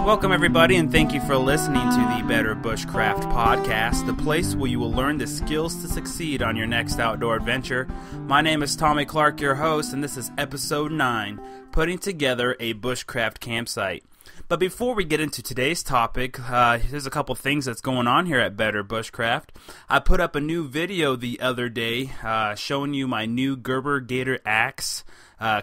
Welcome everybody, and thank you for listening to the Better Bushcraft Podcast, the place where you will learn the skills to succeed on your next outdoor adventure. My name is Tommy Clark, your host, and this is episode 9, Putting Together a Bushcraft Campsite. But before we get into today's topic, there's a couple things that's going on here at Better Bushcraft. I put up a new video the other day showing you my new Gerber Gator axe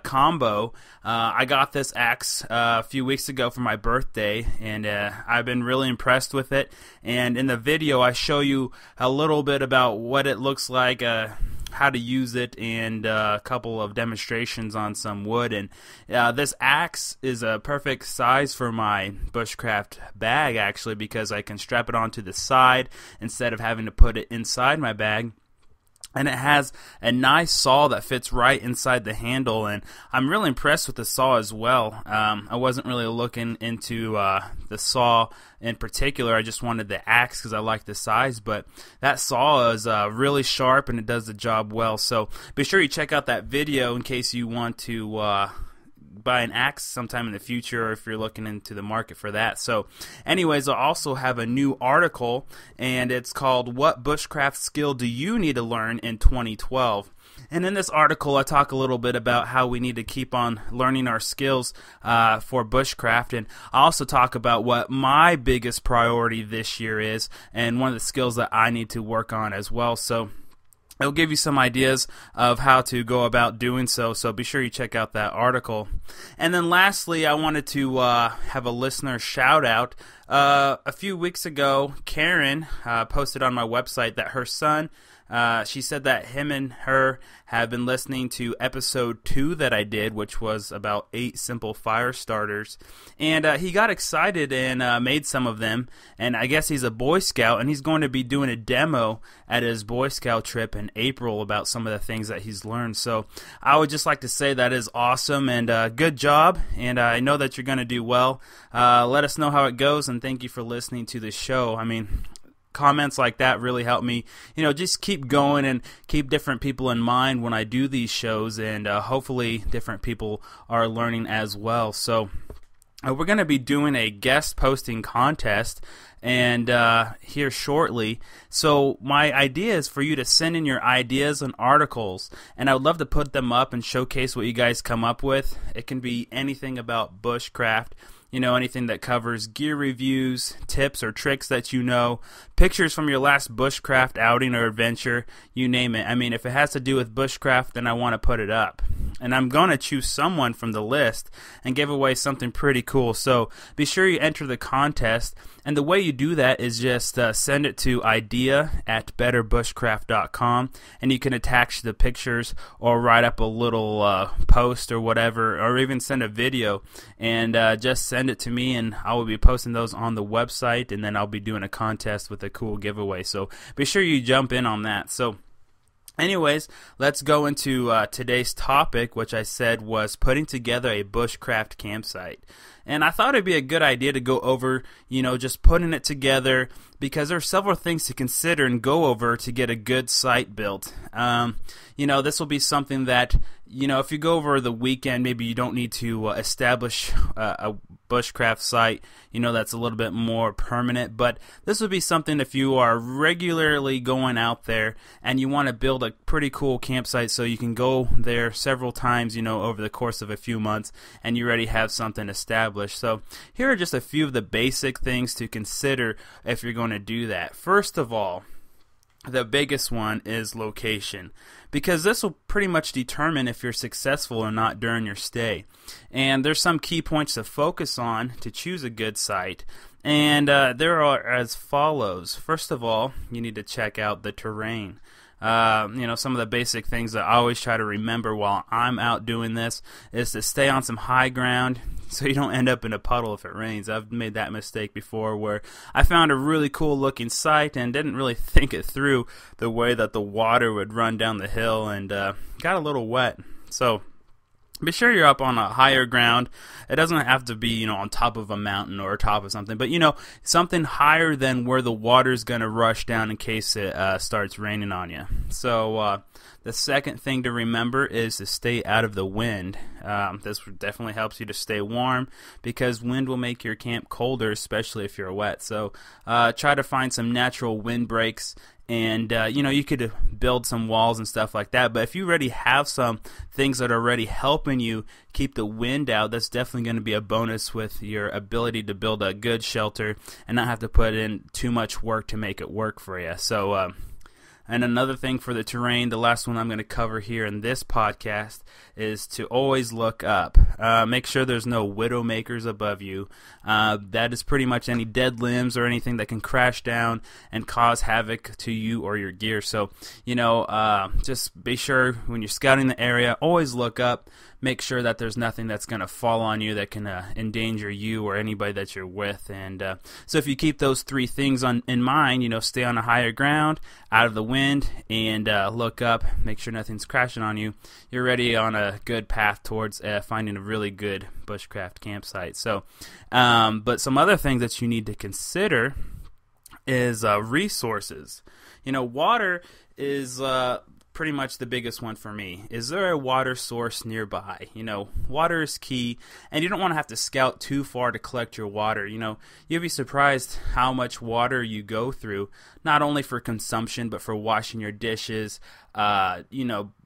combo. I got this axe a few weeks ago for my birthday, and I've been really impressed with it. And in the video, I show you a little bit about what it looks like, how to use it, and a couple of demonstrations on some wood. And this axe is a perfect size for my bushcraft bag, actually, because I can strap it onto the side instead of having to put it inside my bag. And it has a nice saw that fits right inside the handle, and I'm really impressed with the saw as well. I wasn't really looking into the saw in particular. I just wanted the axe because I like the size, but that saw is really sharp and it does the job well. So be sure you check out that video in case you want to buy an axe sometime in the future, or if you're looking into the market for that. So anyways, I also have a new article, and it's called What Bushcraft Skill Do You Need to Learn in 2012? And in this article, I talk a little bit about how we need to keep on learning our skills for bushcraft, and I also talk about what my biggest priority this year is, and one of the skills that I need to work on as well. So it'll give you some ideas of how to go about doing so, so be sure you check out that article. And then lastly, I wanted to have a listener shout out. A few weeks ago, Karen posted on my website that her son, she said that him and her have been listening to episode 2 that I did, which was about 8 simple fire starters, and he got excited and made some of them. And I guess he's a Boy Scout, and he's going to be doing a demo at his Boy Scout trip in April about some of the things that he's learned. So I would just like to say that is awesome, and good job, and I know that you're going to do well. Let us know how it goes, and thank you for listening to the show. I mean, comments like that really help me, just keep going and keep different people in mind when I do these shows, and hopefully different people are learning as well. So we're going to be doing a guest posting contest and here shortly. So my idea is for you to send in your ideas and articles, and I would love to put them up and showcase what you guys come up with. It can be anything about bushcraft, anything that covers gear reviews, tips or tricks that pictures from your last bushcraft outing or adventure, you name it. I mean, if it has to do with bushcraft, then I want to put it up. And I'm going to choose someone from the list and give away something pretty cool. So be sure you enter the contest. And the way you do that is just send it to idea@betterbushcraft.com, and you can attach the pictures or write up a little post or whatever, or even send a video, and just send it to me, and I will be posting those on the website, and then I'll be doing a contest with a cool giveaway. So be sure you jump in on that. So anyways, let's go into today's topic, which I said was putting together a bushcraft campsite. And I thought it'd be a good idea to go over, just putting it together, because there are several things to consider and go over to get a good site built. This will be something that, if you go over the weekend, maybe you don't need to establish a bushcraft site, that's a little bit more permanent. But this would be something if you are regularly going out there and you want to build a pretty cool campsite so you can go there several times, over the course of a few months, and you already have something established. So here are just a few of the basic things to consider if you're going to do that. First of all, the biggest one is location, because this will pretty much determine if you're successful or not during your stay. And there's some key points to focus on to choose a good site. And there are as follows. First of all, you need to check out the terrain. Some of the basic things that I always try to remember while I'm out doing this is to stay on some high ground so you don't end up in a puddle if it rains. I've made that mistake before where I found a really cool looking site and didn't really think it through the way that the water would run down the hill, and got a little wet. So be sure you're up on a higher ground. It doesn't have to be, on top of a mountain or top of something, but, something higher than where the water's going to rush down in case it starts raining on you. So The second thing to remember is to stay out of the wind. This definitely helps you to stay warm because wind will make your camp colder, especially if you're wet. So try to find some natural wind breaks. And, you could build some walls and stuff like that. But if you already have some things that are already helping you keep the wind out, that's definitely going to be a bonus with your ability to build a good shelter and not have to put in too much work to make it work for you. So, and another thing for the terrain, the last one I'm going to cover here in this podcast, is to always look up. Make sure there's no widowmakers above you. That is pretty much any dead limbs or anything that can crash down and cause havoc to you or your gear. So, just be sure when you're scouting the area, always look up. Make sure that there's nothing that's going to fall on you that can endanger you or anybody that you're with. And so if you keep those three things in mind, stay on a higher ground, out of the wind, and look up, make sure nothing's crashing on you, you're ready on a good path towards finding a really good bushcraft campsite. So, but some other things that you need to consider is resources. Water is pretty much the biggest one for me. Is there a water source nearby? Water is key, and you don't want to have to scout too far to collect your water. You'll be surprised how much water you go through, not only for consumption, but for washing your dishes,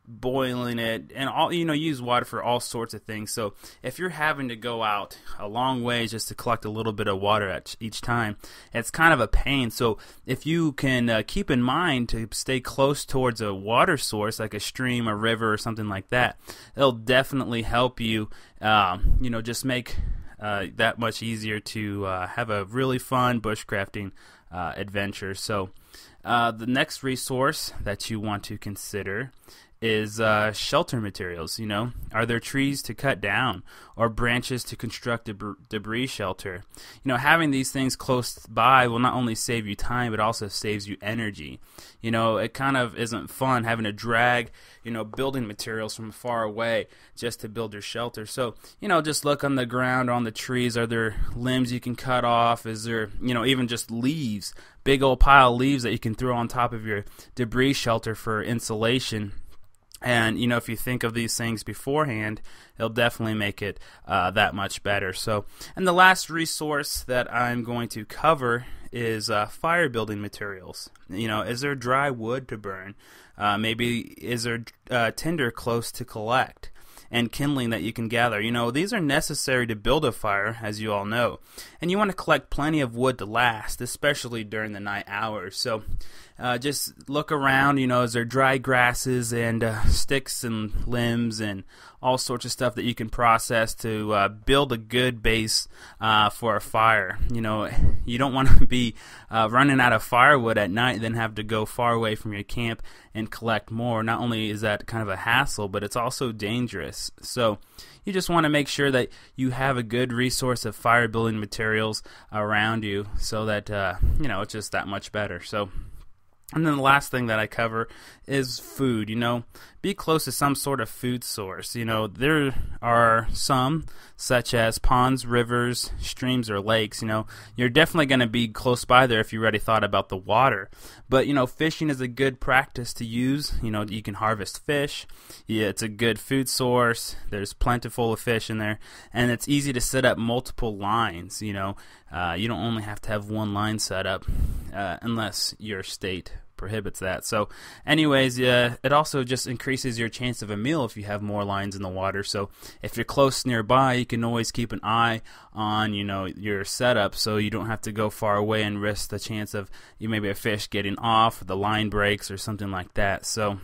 boiling it, and all, use water for all sorts of things. So if you're having to go out a long way just to collect a little bit of water at each time, it's kind of a pain. So if you can keep in mind to stay close towards a water source like a stream, a river, or something like that, it'll definitely help you just make that much easier to have a really fun bushcrafting adventure. So the next resource that you want to consider is shelter materials. Are there trees to cut down or branches to construct debris shelter? Having these things close by will not only save you time, but also saves you energy. It kind of isn't fun having to drag building materials from far away just to build your shelter. So just look on the ground or on the trees. Are there limbs you can cut off? Is there even just leaves, big old pile of leaves that you can throw on top of your debris shelter for insulation? And, if you think of these things beforehand, it'll definitely make it that much better. So, and the last resource that I'm going to cover is fire building materials. Is there dry wood to burn? Maybe is there tinder close to collect? And kindling that you can gather. These are necessary to build a fire, as you all know. And you want to collect plenty of wood to last, especially during the night hours. So just look around, is there dry grasses and sticks and limbs and all sorts of stuff that you can process to build a good base for a fire. You don't want to be running out of firewood at night and then have to go far away from your camp and collect more. Not only is that kind of a hassle, but it's also dangerous. So you just want to make sure that you have a good resource of fire building materials around you so that, it's just that much better. So, and then the last thing that I cover is food. Be close to some sort of food source. There are some, such as ponds, rivers, streams, or lakes. You're definitely going to be close by there if you already thought about the water. But, fishing is a good practice to use. You can harvest fish. Yeah, it's a good food source. There's plentiful of fish in there. And it's easy to set up multiple lines. You don't only have to have one line set up unless your state prohibits that. So anyways, it also just increases your chance of a meal if you have more lines in the water. So if you're close nearby, you can always keep an eye on your setup so you don't have to go far away and risk the chance of maybe a fish getting off, the line breaks, or something like that. So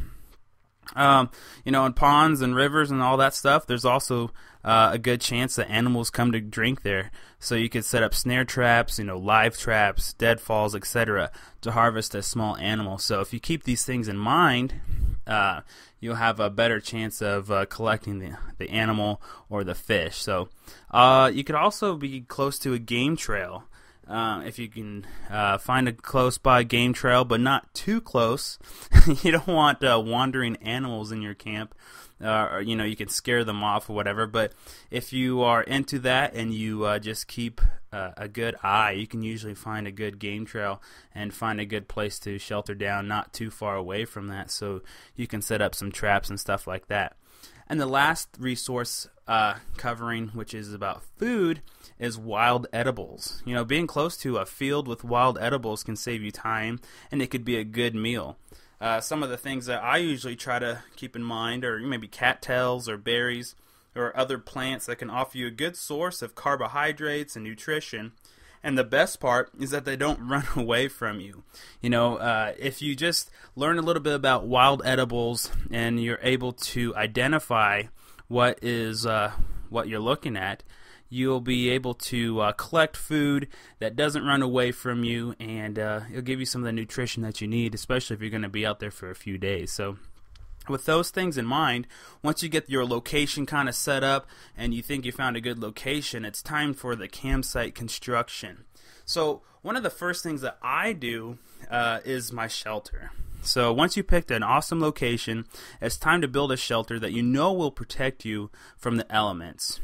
in ponds and rivers and all that stuff, there's also a good chance that animals come to drink there. So you could set up snare traps, live traps, deadfalls, etc. to harvest a small animal. So if you keep these things in mind, you'll have a better chance of collecting the animal or the fish. So you could also be close to a game trail. if you can find a close by game trail, but not too close. You don't want wandering animals in your camp. Or, you can scare them off or whatever. But if you are into that and you just keep a good eye, you can usually find a good game trail and find a good place to shelter down not too far away from that, so you can set up some traps and stuff like that. And the last resource covering, which is about food, is wild edibles. Being close to a field with wild edibles can save you time, and it could be a good meal. Some of the things that I usually try to keep in mind are maybe cattails or berries or other plants that can offer you a good source of carbohydrates and nutrition. And the best part is that they don't run away from you. If you just learn a little bit about wild edibles and you're able to identify what you're looking at, you'll be able to collect food that doesn't run away from you, and it'll give you some of the nutrition that you need, especially if you're going to be out there for a few days. So with those things in mind, once you get your location kind of set up and you think you found a good location, it's time for the campsite construction. So one of the first things that I do is my shelter. So once you picked an awesome location, it's time to build a shelter that will protect you from the elements.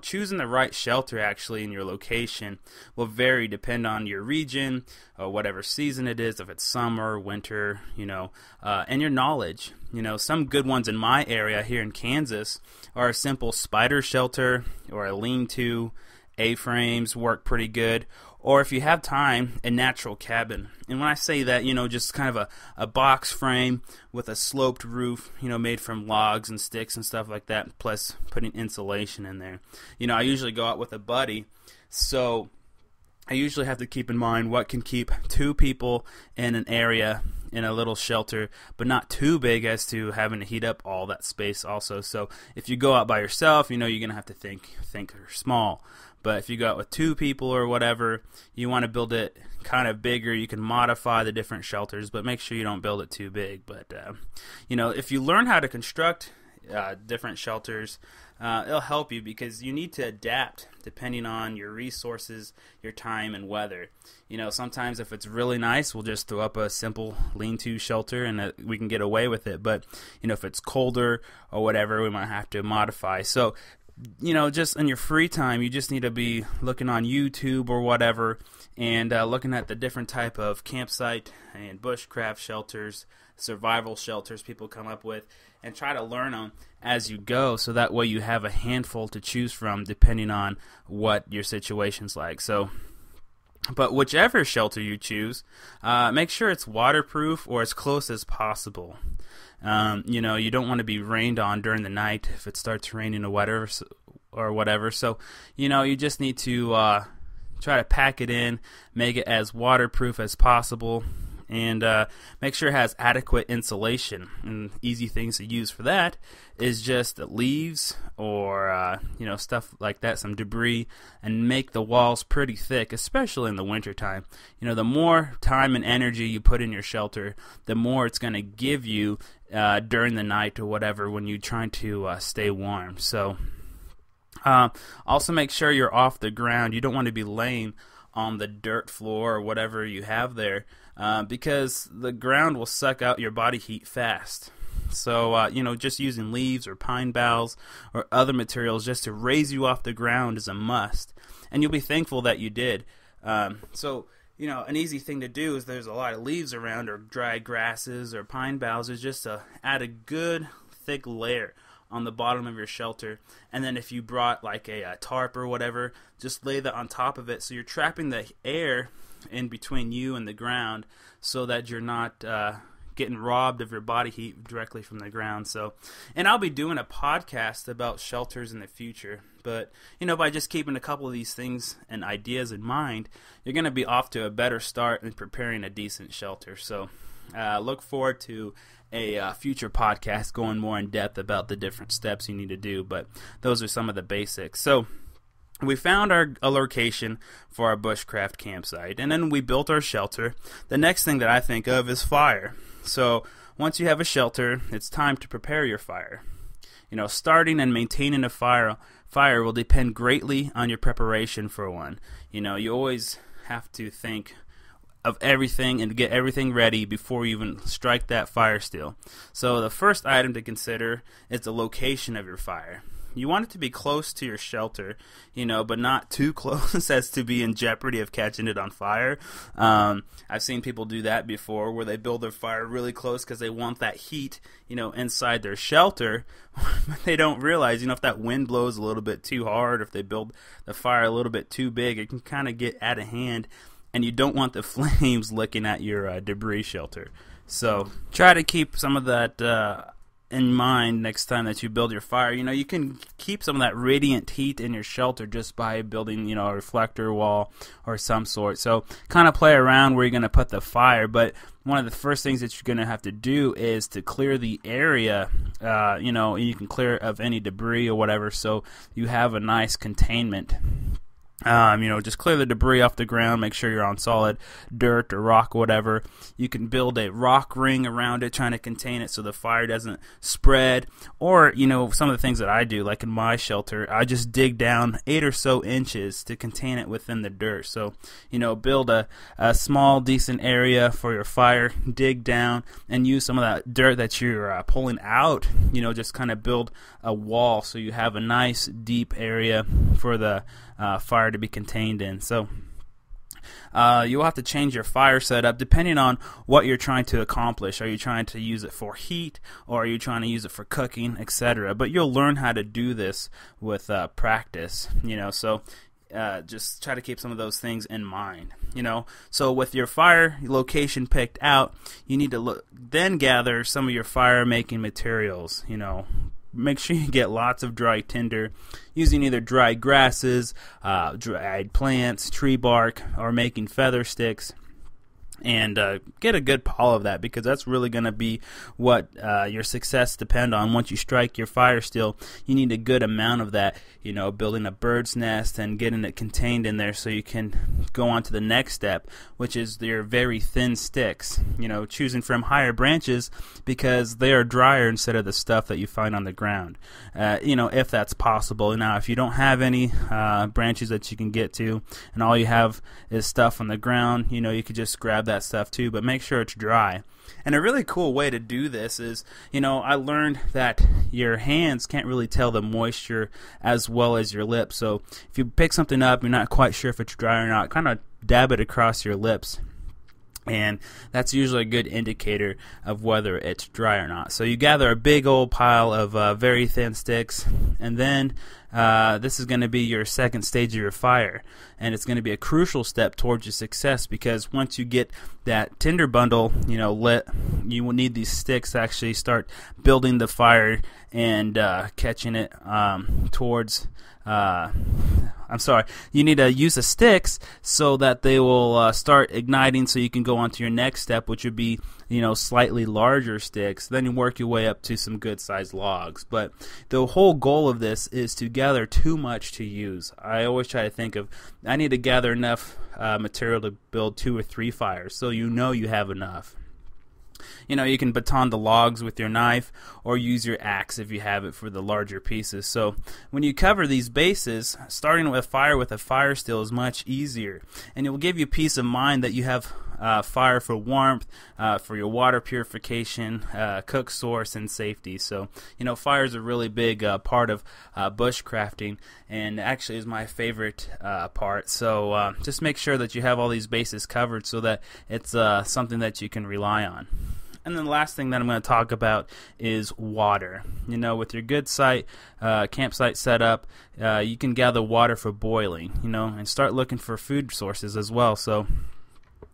Choosing the right shelter actually in your location will vary depend on your region or whatever season it is, if it's summer, winter, and your knowledge. Some good ones in my area here in Kansas are a simple spider shelter or a lean-to. A-frames work pretty good. Or if you have time, a natural cabin. And when I say that, just kind of a box frame with a sloped roof, made from logs and sticks and stuff like that, plus putting insulation in there. I usually go out with a buddy, so I usually have to keep in mind what can keep two people in an area in a little shelter, but not too big as to having to heat up all that space also. So if you go out by yourself, you're going to have to think small. But if you go out with two people or whatever, you want to build it kind of bigger. You can modify the different shelters, but make sure you don't build it too big. But, if you learn how to construct different shelters, it'll help you because you need to adapt depending on your resources, your time, and weather. Sometimes if it's really nice, we'll just throw up a simple lean-to shelter and we can get away with it. But, if it's colder or whatever, we might have to modify. So, just in your free time, you just need to be looking on YouTube or whatever and looking at the different type of campsite and bushcraft shelters, survival shelters people come up with, and try to learn them as you go, so that way you have a handful to choose from depending on what your situation's like. But whichever shelter you choose, make sure it's waterproof or as close as possible. You don't want to be rained on during the night if it starts raining or whatever. So, you just need to try to pack it in, make it as waterproof as possible, and make sure it has adequate insulation. And easy things to use for that is just leaves or stuff like that, some debris, and make the walls pretty thick, especially in the wintertime. The more time and energy you put in your shelter, the more it's going to give you during the night or whatever when you're trying to stay warm. So also make sure you're off the ground. You don't want to be laying on the dirt floor or whatever you have there, because the ground will suck out your body heat fast. So, just using leaves or pine boughs or other materials just to raise you off the ground is a must. And you'll be thankful that you did. An easy thing to do is there's a lot of leaves around or dry grasses or pine boughs is just to add a good thick layer on the bottom of your shelter. And then if you brought like a tarp or whatever, just lay that on top of it. So you're trapping the air in between you and the ground so that you're not getting robbed of your body heat directly from the ground. And I'll be doing a podcast about shelters in the future. But, by just keeping a couple of these things and ideas in mind, you're going to be off to a better start in preparing a decent shelter. So look forward to a future podcast going more in depth about the different steps you need to do. But those are some of the basics. So we found a location for our bushcraft campsite, and then we built our shelter. The next thing that I think of is fire. So once you have a shelter, it's time to prepare your fire. Starting and maintaining a fire fire will depend greatly on your preparation for one. You always have to think of everything and get everything ready before you even strike that fire steel. So the first item to consider is the location of your fire. You want it to be close to your shelter, but not too close as to be in jeopardy of catching it on fire. I've seen people do that before, where they build their fire really close because they want that heat, inside their shelter. But they don't realize, if that wind blows a little bit too hard, if they build the fire a little bit too big, it can kind of get out of hand, and you don't want the flames licking at your debris shelter. So try to keep some of that in mind next time that you build your fire. You can keep some of that radiant heat in your shelter just by building, a reflector wall or some sort. So kind of play around where you're going to put the fire, but one of the first things that you're going to have to do is to clear the area, you can clear it of any debris or whatever, so you have a nice containment. Just clear the debris off the ground, make sure you're on solid dirt or rock or whatever. You can build a rock ring around it, trying to contain it so the fire doesn't spread. Or, some of the things that I do, like in my shelter, I just dig down 8 or so inches to contain it within the dirt. So, build a small, decent area for your fire, dig down, and use some of that dirt that you're pulling out, just kind of build a wall so you have a nice, deep area for the fire to be contained in. So you'll have to change your fire setup depending on what you're trying to accomplish. Are you trying to use it for heat, or are you trying to use it for cooking, etc.? But you'll learn how to do this with practice, so just try to keep some of those things in mind. So with your fire location picked out, you need to then gather some of your fire making materials. Make sure you get lots of dry tinder, using either dried grasses, dried plants, tree bark, or making feather sticks. And get a good pile of that, because that's really going to be what your success depend on. Once you strike your fire steel, you need a good amount of that, building a bird's nest and getting it contained in there so you can go on to the next step, which is your very thin sticks, choosing from higher branches because they are drier instead of the stuff that you find on the ground, if that's possible. Now, if you don't have any branches that you can get to and all you have is stuff on the ground, you could just grab that stuff too, but make sure it's dry. And a really cool way to do this is, I learned that your hands can't really tell the moisture as well as your lips. So if you pick something up, you're not quite sure if it's dry or not, kind of dab it across your lips. And that's usually a good indicator of whether it's dry or not. So you gather a big old pile of very thin sticks, and then this is going to be your second stage of your fire. And it's going to be a crucial step towards your success, because once you get that tinder bundle, lit, you will need these sticks to actually start building the fire and catching it towards... you need to use the sticks so that they will start igniting, so you can go on to your next step, which would be, slightly larger sticks. Then you work your way up to some good sized logs. But the whole goal of this is to gather too much to use. I always try to think of, I need to gather enough material to build 2 or 3 fires, so you have enough. You can baton the logs with your knife, or use your axe if you have it for the larger pieces. So when you cover these bases, starting with fire with a fire steel is much easier, and it will give you peace of mind that you have fire for warmth, for your water purification, cook source, and safety. So fire is a really big part of bushcrafting, and actually is my favorite part. So just make sure that you have all these bases covered so that it's something that you can rely on. And then the last thing that I'm going to talk about is water. With your good campsite setup, you can gather water for boiling, and start looking for food sources as well. So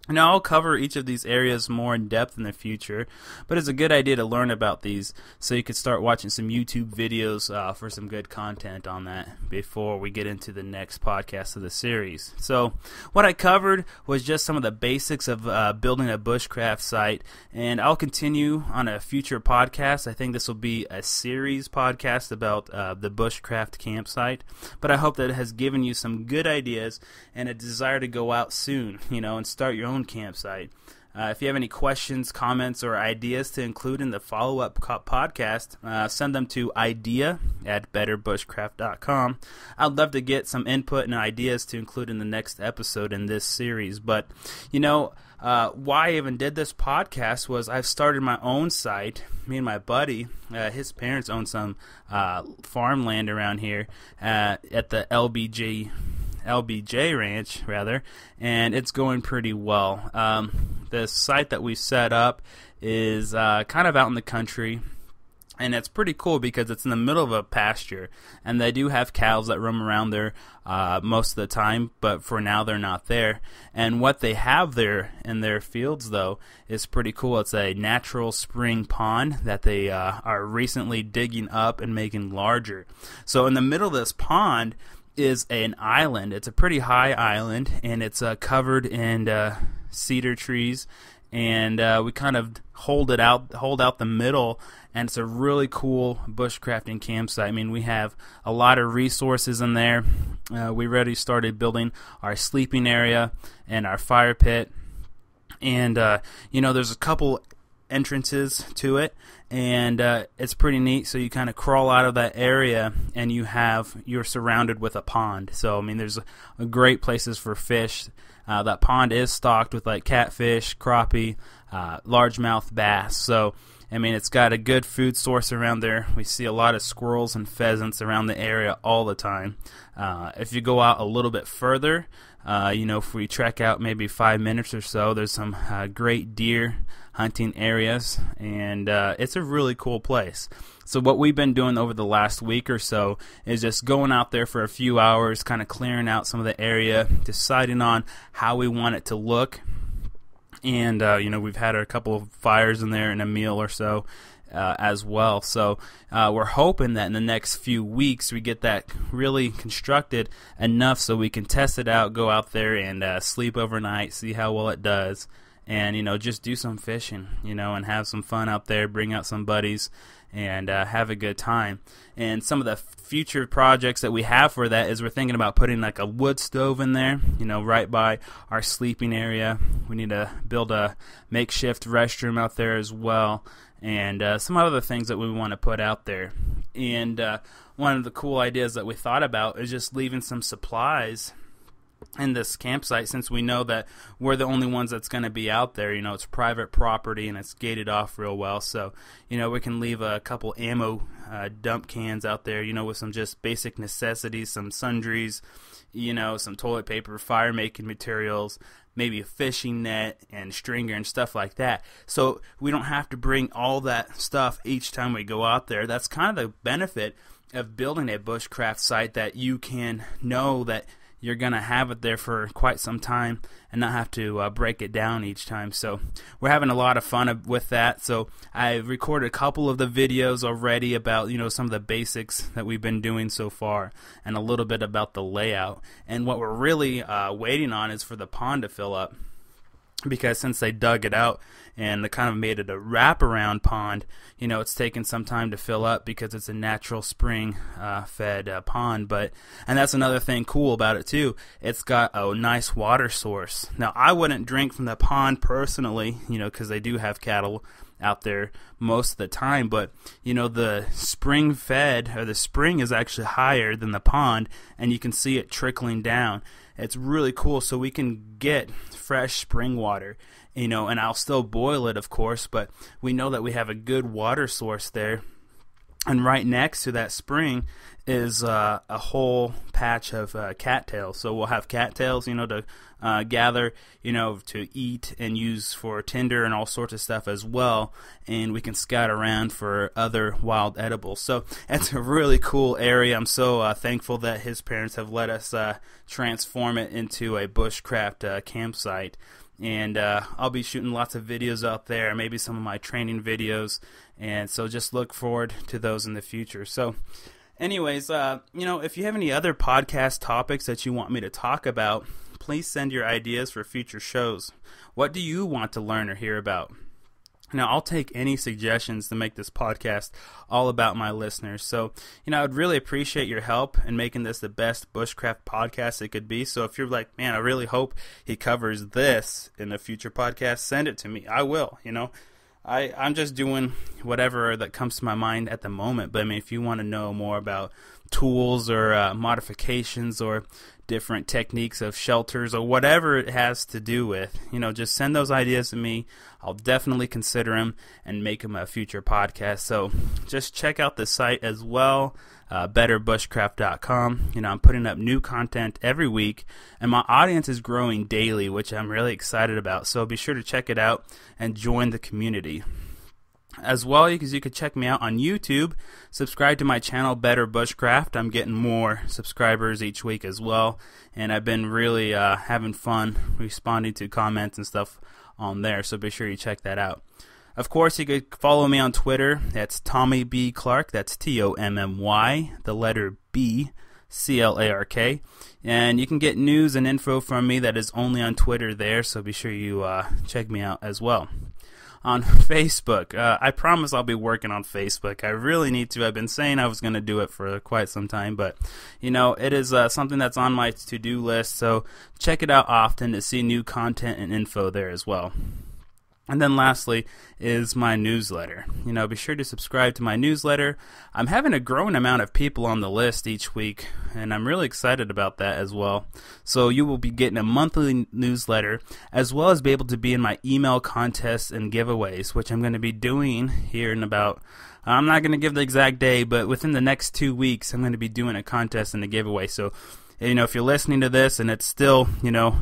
I'll cover each of these areas more in depth in the future, but it's a good idea to learn about these so you could start watching some YouTube videos for some good content on that before we get into the next podcast of the series. So what I covered was just some of the basics of building a bushcraft site, and I'll continue on a future podcast. I think this will be a series podcast about the bushcraft campsite, but I hope that it has given you some good ideas and a desire to go out soon, and start your own campsite. If you have any questions, comments, or ideas to include in the follow-up podcast, send them to idea@betterbushcraft.com. I'd love to get some input and ideas to include in the next episode in this series. But, why I even did this podcast was I've started my own site. Me and my buddy, his parents own some farmland around here at the LBJ Ranch, rather, and it's going pretty well. The site that we set up is kind of out in the country, and it's pretty cool because it's in the middle of a pasture, and they do have cows that roam around there most of the time, but for now they're not there. And what they have there in their fields, though, is pretty cool. It's a natural spring pond that they are recently digging up and making larger. So in the middle of this pond is an island. It's a pretty high island, and it's covered in cedar trees, and we kind of hold out the middle, and it's a really cool bushcrafting campsite. I mean, we have a lot of resources in there. We already started building our sleeping area and our fire pit, and there's a couple entrances to it, and it's pretty neat. So you kind of crawl out of that area, and you're surrounded with a pond. So I mean, there's great places for fish. That pond is stocked with like catfish, crappie, largemouth bass. So I mean, it's got a good food source around there. We see a lot of squirrels and pheasants around the area all the time. If you go out a little bit further, if we trek out maybe 5 minutes or so, there's some great deer hunting areas, and it's a really cool place. So what we've been doing over the last week or so is just going out there for a few hours, kind of clearing out some of the area, deciding on how we want it to look. And, we've had a couple of fires in there and a meal or so as well. So we're hoping that in the next few weeks we get that really constructed enough so we can test it out, go out there and sleep overnight, see how well it does, and, just do some fishing, and have some fun out there, bring out some buddies, and have a good time. And some of the future projects that we have for that is we're thinking about putting like a wood stove in there, right by our sleeping area. We need to build a makeshift restroom out there as well, and some other things that we want to put out there. And one of the cool ideas that we thought about is just leaving some supplies in this campsite, since we know that we're the only ones that's going to be out there. It's private property and it's gated off real well, so we can leave a couple ammo dump cans out there, with some just basic necessities, some sundries, some toilet paper, fire making materials, maybe a fishing net and stringer and stuff like that, so we don't have to bring all that stuff each time we go out there. That's kind of the benefit of building a bushcraft site, that you can know that you're going to have it there for quite some time and not have to break it down each time. So we're having a lot of fun with that. So I've recorded a couple of the videos already about, some of the basics that we've been doing so far, and a little bit about the layout. And what we're really waiting on is for the pond to fill up, because since they dug it out and they kind of made it a wraparound pond, it's taken some time to fill up because it's a natural spring fed pond. And that's another thing cool about it too. It's got a nice water source. Now, I wouldn't drink from the pond personally, because they do have cattle out there most of the time, but the spring fed, or the spring, is actually higher than the pond, and you can see it trickling down. It's really cool, so we can get fresh spring water, and I'll still boil it, of course, but we know that we have a good water source there. And right next to that spring is a whole patch of cattails. So we'll have cattails, to gather, to eat and use for tinder and all sorts of stuff as well. And we can scout around for other wild edibles. So it's a really cool area. I'm so thankful that his parents have let us transform it into a bushcraft campsite. And I'll be shooting lots of videos out there, maybe some of my training videos, and so just look forward to those in the future. So anyways, if you have any other podcast topics that you want me to talk about, please send your ideas for future shows. What do you want to learn or hear about? Now, I'll take any suggestions to make this podcast all about my listeners. So, I would really appreciate your help in making this the best bushcraft podcast it could be. So if you're like, man, I really hope he covers this in a future podcast, send it to me. I will, I'm just doing whatever that comes to my mind at the moment. But, if you want to know more about tools or modifications or different techniques of shelters or whatever it has to do with, just send those ideas to me. I'll definitely consider them and make them a future podcast. So just check out the site as well, betterbushcraft.com. I'm putting up new content every week, and my audience is growing daily, which I'm really excited about. So be sure to check it out and join the community. As well, because you could check me out on YouTube. Subscribe to my channel, Better Bushcraft. I'm getting more subscribers each week as well, and I've been really having fun responding to comments and stuff on there, so be sure you check that out. Of course, you could follow me on Twitter. That's Tommy B. Clark. That's Tommy, the letter B, Clark. And you can get news and info from me that is only on Twitter there, so be sure you check me out as well. On Facebook, I promise I'll be working on Facebook. I really need to. I've been saying I was going to do it for quite some time, but it is something that's on my to-do list, so check it out often to see new content and info there as well. And then lastly is my newsletter. Be sure to subscribe to my newsletter. I'm having a growing amount of people on the list each week, and I'm really excited about that as well. So you will be getting a monthly newsletter, as well as be able to be in my email contests and giveaways, which I'm going to be doing here in about, I'm not going to give the exact day, but within the next 2 weeks, I'm going to be doing a contest and a giveaway. So if you're listening to this and it's still,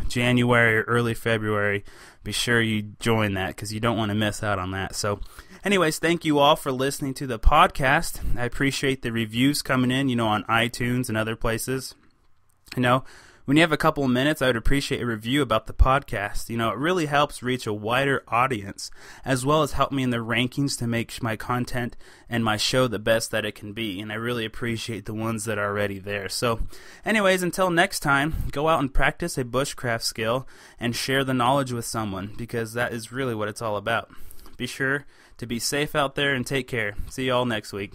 January or early February, be sure you join that because you don't want to miss out on that. So anyways, thank you all for listening to the podcast. I appreciate the reviews coming in, on iTunes and other places. When you have a couple of minutes, I would appreciate a review about the podcast. It really helps reach a wider audience, as well as help me in the rankings to make my content and my show the best that it can be. And I really appreciate the ones that are already there. So anyways, until next time, go out and practice a bushcraft skill and share the knowledge with someone, because that is really what it's all about. Be sure to be safe out there and take care. See you all next week.